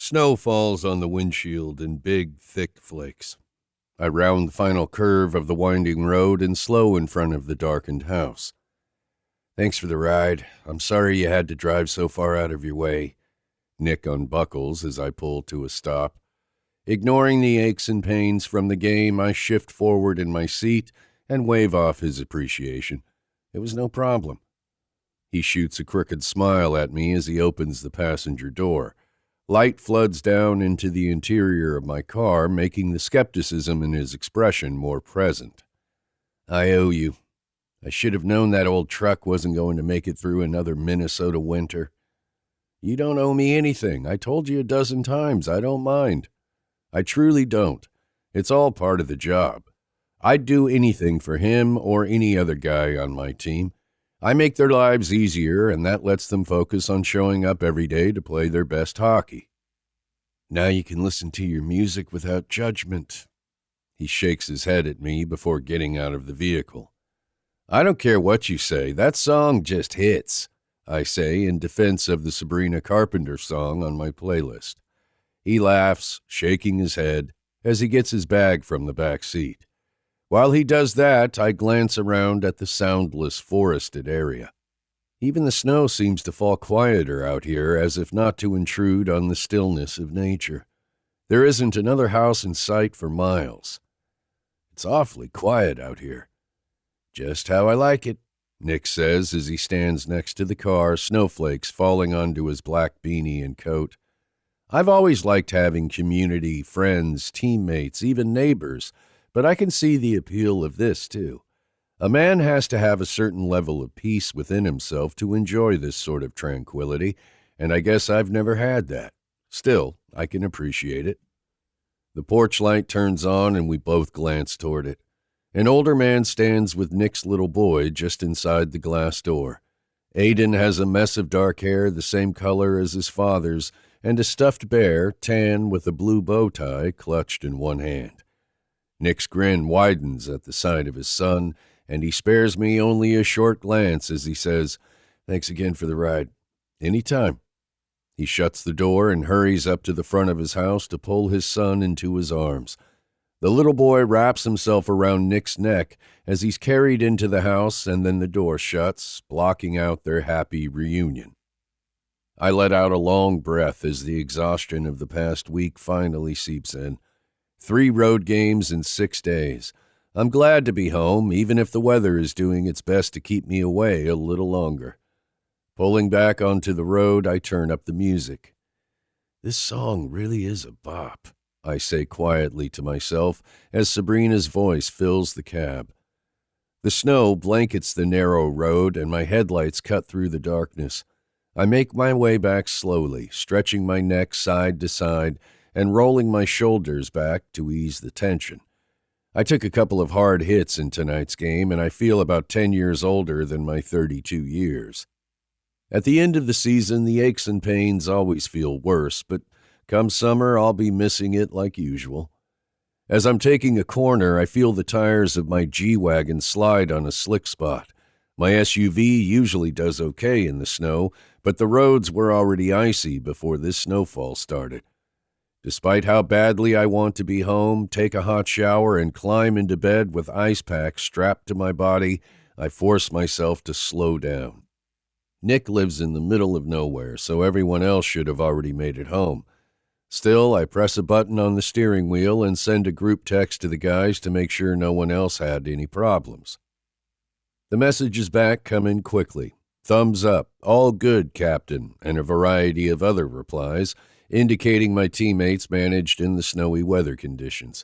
Snow falls on the windshield in big, thick flakes. I round the final curve of the winding road and slow in front of the darkened house. "Thanks for the ride. I'm sorry you had to drive so far out of your way." Nick unbuckles as I pull to a stop. Ignoring the aches and pains from the game, I shift forward in my seat and wave off his appreciation. It was no problem. He shoots a crooked smile at me as he opens the passenger door. Light floods down into the interior of my car, making the skepticism in his expression more present. "I owe you. I should have known that old truck wasn't going to make it through another Minnesota winter." "You don't owe me anything. I told you a dozen times. I don't mind." "I truly don't. It's all part of the job. I'd do anything for him or any other guy on my team. I make their lives easier, and that lets them focus on showing up every day to play their best hockey. Now you can listen to your music without judgment." He shakes his head at me before getting out of the vehicle. "I don't care what you say. That song just hits," I say in defense of the Sabrina Carpenter song on my playlist. He laughs, shaking his head, as he gets his bag from the back seat. While he does that, I glance around at the soundless, forested area. Even the snow seems to fall quieter out here, as if not to intrude on the stillness of nature. There isn't another house in sight for miles. It's awfully quiet out here. "Just how I like it," Nick says as he stands next to the car, snowflakes falling onto his black beanie and coat. "I've always liked having community, friends, teammates, even neighbors, but I can see the appeal of this, too. A man has to have a certain level of peace within himself to enjoy this sort of tranquility, and I guess I've never had that. Still, I can appreciate it." The porch light turns on, and we both glance toward it. An older man stands with Nick's little boy just inside the glass door. Aiden has a mess of dark hair the same color as his father's, and a stuffed bear, tan with a blue bow tie, clutched in one hand. Nick's grin widens at the sight of his son, and he spares me only a short glance as he says, "Thanks again for the ride." "Any time." He shuts the door and hurries up to the front of his house to pull his son into his arms. The little boy wraps himself around Nick's neck as he's carried into the house, and then the door shuts, blocking out their happy reunion. I let out a long breath as the exhaustion of the past week finally seeps in. 3 road games in 6 days. I'm glad to be home, even if the weather is doing its best to keep me away a little longer. Pulling back onto the road, I turn up the music. "This song really is a bop," I say quietly to myself as Sabrina's voice fills the cab. The snow blankets the narrow road, and my headlights cut through the darkness. I make my way back slowly, stretching my neck side to side and rolling my shoulders back to ease the tension. I took a couple of hard hits in tonight's game, and I feel about 10 years older than my 32 years. At the end of the season, the aches and pains always feel worse, but come summer, I'll be missing it like usual. As I'm taking a corner, I feel the tires of my G-Wagon slide on a slick spot. My SUV usually does okay in the snow, but the roads were already icy before this snowfall started. Despite how badly I want to be home, take a hot shower, and climb into bed with ice packs strapped to my body, I force myself to slow down. Nick lives in the middle of nowhere, so everyone else should have already made it home. Still, I press a button on the steering wheel and send a group text to the guys to make sure no one else had any problems. The messages back come in quickly. "Thumbs up, all good, Captain," and a variety of other replies, indicating my teammates managed in the snowy weather conditions.